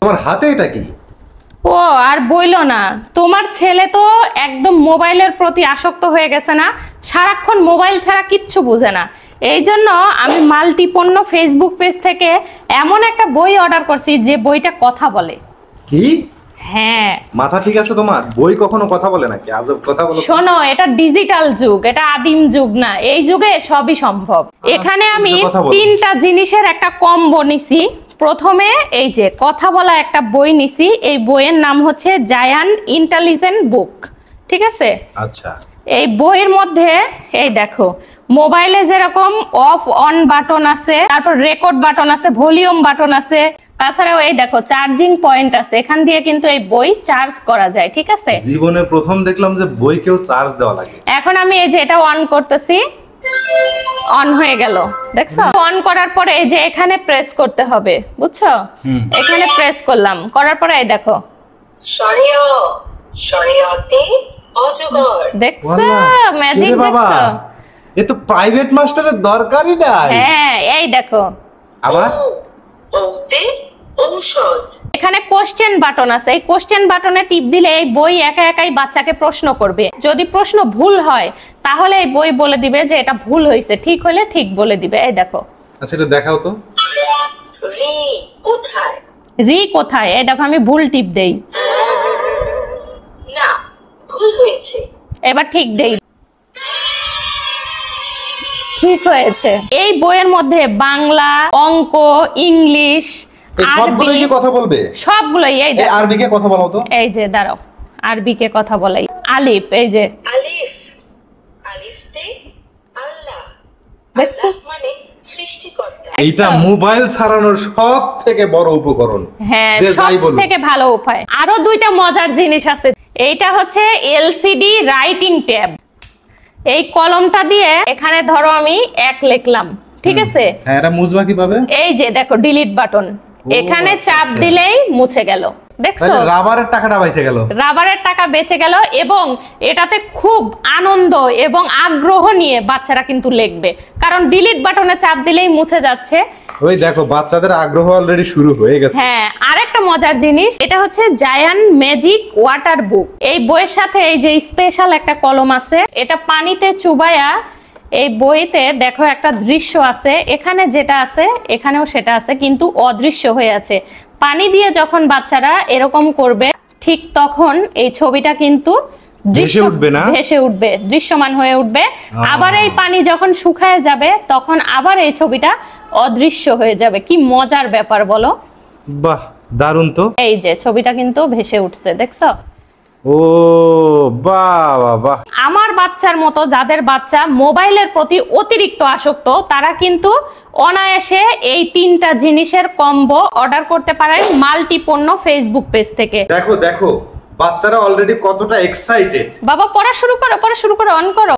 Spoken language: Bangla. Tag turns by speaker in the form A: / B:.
A: তোমার হাতে এটা কি?
B: ও আর বইলো না, তোমার ছেলে তো একদম মোবাইলের প্রতি আসক্ত হয়ে গেছে না, সারাক্ষণ মোবাইল ছাড়া কিচ্ছু বুঝে না। এই জন্য আমি মাল্টিপণ্য ফেসবুক পেজ থেকে এমন একটা বই অর্ডার করছি যে বইটা কথা বলে।
A: কি?
B: হ্যাঁ।
A: মাথা ঠিক আছে তোমার? বই কখনো কথা বলে নাকি? আজব কথা বলো।
B: শোনো, এটা ডিজিটাল যুগ, এটা আদিম যুগ না, এই যুগে সবই সম্ভব। এখানে আমি 3টা জিনিসের একটা কম্বো নিছি। প্রথমে এই যে কথা বলা একটা বই নিছি, এই বইয়ের নাম হচ্ছে জায়ান্ট ইন্টেলিজেন্ট বুক, ঠিক আছে?
A: আচ্ছা।
B: এই বইয়ের মধ্যে এই দেখো, মোবাইলে যেরকম অফ অন বাটন আছে, তারপর রেকর্ড বাটন আছে, ভলিউম বাটন আছে, তাছাড়াও এই দেখো চার্জিং পয়েন্ট আছে, এখান দিয়ে কিন্তু এই বই চার্জ করা যায়, ঠিক আছে?
A: জীবনে প্রথম দেখলাম যে বই কেউ চার্জ দেওয়া লাগে।
B: এখন আমি এই যে এটা অন করতেছি, অন হয়ে গেল, দেখছো? অন করার পরে এই যে এখানে প্রেস করতে হবে, বুঝছো? এখানে প্রেস করলাম, করার পরে এই দেখো দেখছো ম্যাজিক, দেখছো?
A: এ তো প্রাইভেট মাস্টারের দরকারই নাই।
B: হ্যাঁ, এই দেখো
A: আবার
B: এখানে কোশ্চেন বাটন আছে, এই কোশ্চেন বাটনে টিপ দিলে এই বই একা একাই বাচ্চাকে প্রশ্ন করবে। যদি প্রশ্ন ভুল হয় তাহলে এই বই বলে দিবে যে এটা ভুল হয়েছে, ঠিক হলে ঠিক বলে দিবে। এই দেখো।
A: আচ্ছা, এটা দেখাও তো।
B: রি কোথায়? রি কোথায়? এই দেখো আমি ভুল টিপ দেই, না ভুল হয়েছে, এবার ঠিক দেই, ঠিক হয়েছে। এই বইয়ের মধ্যে বাংলা, অঙ্ক, ইংলিশ,
A: সবগুলোই কি কথা বলবে?
B: সবগুলোই। এই দেখো
A: আরবি কে কথা বলো তো। এই
B: যে দাঁড়াও, আরবি কে কথা বলাই। আলিফ, এই যে
C: আলিফ, আলিফতে আল্লাহ,
B: দেখছো?
C: মানে সৃষ্টিকর্তা।
A: এইটা মোবাইল ছাড়ানোর সবথেকে বড় উপকরণ।
B: হ্যাঁ, সবথেকে ভালো উপায়। আরো 2টা মজার জিনিস আছে। এইটা হচ্ছে এলসিডি রাইটিং ট্যাব। এই কলমটা দিয়ে এখানে ধরো আমি 1 লিখলাম, ঠিক আছে?
A: হ্যাঁ, এটা মুছবা কিভাবে?
B: এই যে দেখো ডিলিট বাটন, এখানে চাপ দিলেই মুছে গেল, দেখছো?
A: রাবারের টাকাটা বেঁচে গেল,
B: রাবারের টাকা বেঁচে গেল। এবং এটাতে খুব আনন্দ এবং আগ্রহ নিয়ে বাচ্চারা কিন্তু লিখবে, কারণ ডিলিট বাটনে চাপ দিলেই মুছে যাচ্ছে।
A: ওই দেখো বাচ্চাদের আগ্রহ অলরেডি শুরু হয়ে গেছে।
B: হ্যাঁ, আরেকটা মজার জিনিস, এটা হচ্ছে জায়ান্ট ম্যাজিক ওয়াটার বুক। এই বইয়ের সাথে এই যে স্পেশাল একটা কলম আছে, এটা পানিতে চুবায়া এই বইতে দেখো একটা দৃশ্য আছে, এখানে যেটা আছে এখানেও সেটা আছে, কিন্তু অদৃশ্য হয়ে আছে। পানি দিয়ে যখন বাচ্চারা এরকম করবে, ঠিক তখন এই ছবিটা কিন্তু ভেসে উঠবে, দৃশ্যমান হয়ে উঠবে। আবার এই পানি যখন শুকায় যাবে তখন আবার এই ছবিটা অদৃশ্য হয়ে যাবে। কি মজার ব্যাপার বলো?
A: বাহ, দারুণ তো।
B: এই যে ছবিটা কিন্তু ভেসে উঠছে, দেখছো?
A: ও বাহ বাহ।
B: আমার বাচ্চার মতো যাদের বাচ্চা মোবাইলের প্রতি অতিরিক্ত আসক্ত, তারা কিন্তু অনায়াসে এই 3টা জিনিসের কম্বো অর্ডার করতে পারেন মাল্টিপণ্য ফেসবুক পেজ থেকে।
A: দেখো দেখো বাচ্চারা অলরেডি কতটা এক্সাইটেড।
B: বাবা পড়া শুরু করো, অন করো।